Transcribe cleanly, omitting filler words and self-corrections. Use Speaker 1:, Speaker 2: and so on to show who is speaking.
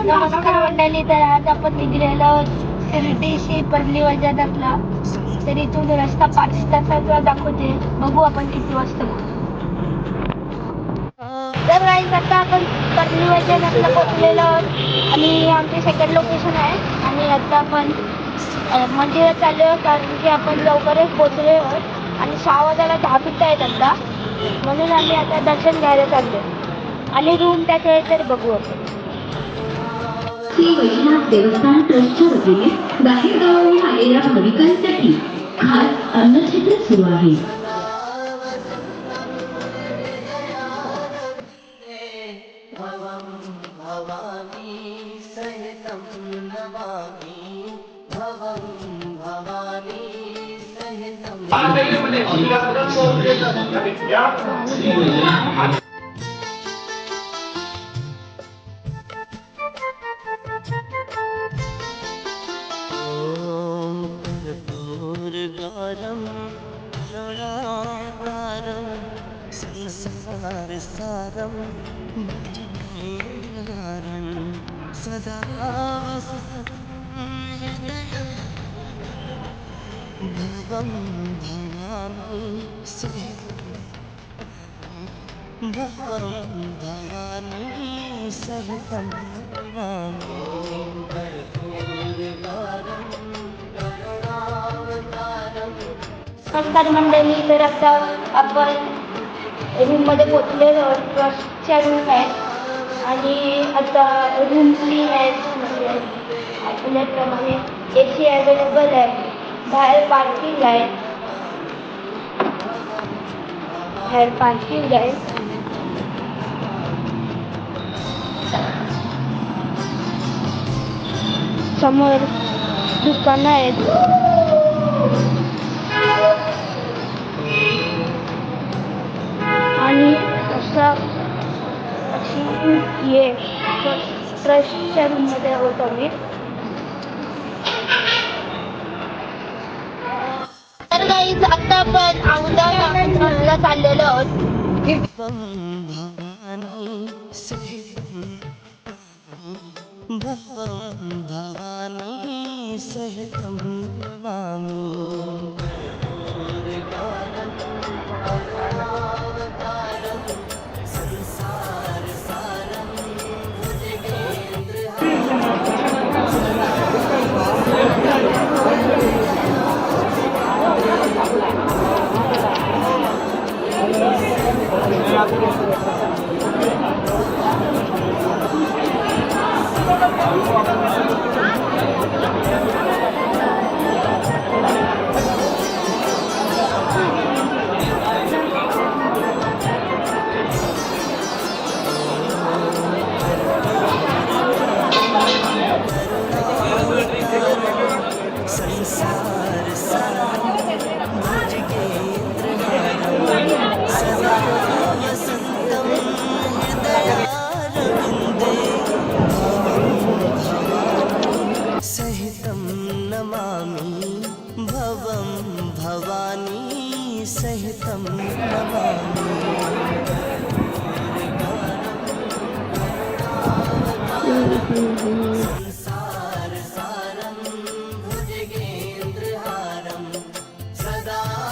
Speaker 1: नमस्कार मंडळी. तर आज आपण निघलेलो शिर्डीशी परली वैजनाथला. तर इथून रस्ता 5 तासाचा दाखवते. बघू आपण किती वाजता. तर गाईज आता आपण परली वैजनाथला पोहोचलेलो आहोत आणि आमचे सेकंड लोकेशन आहे. आणि आता आपण मंदिरात चाललो आहोत कारण की आपण लवकरच पोहोचलो आहोत आणि 6 वाजायला 10 मिनिटं आहेत आता. म्हणून आम्ही आता दर्शन घ्यायला चाललो आणि रूम त्याच्या तर बघू आपण.
Speaker 2: श्री वैजनाथ देवस्थान ट्रस्टच्या वतीने बाहेरगावाहून आलेल्या भाविकांसाठी खास अन्नछत्र सुरू आहे.
Speaker 3: संसारसारं सदा भवं भवानी सहितं
Speaker 1: नमस्कार मंडळी. तर आता आपण रूममध्ये पोचलेलो आहोत. ट्रस्टच्या रूम आहेत आणि आता रूम क्लीन आहेत. आपल्याप्रमाणे AC अवेलेबल आहे. बाहेर पार्किंग आहे. समोर दुकानं आहेत. आणि अशी हे ट्रस्टच्या रूममध्ये आहोत आम्ही. तर गाईज आता आपण औंधा चाललेलो आहोत.
Speaker 3: भवानी सहितं नमामि भवं भवानी सहितं नमामि.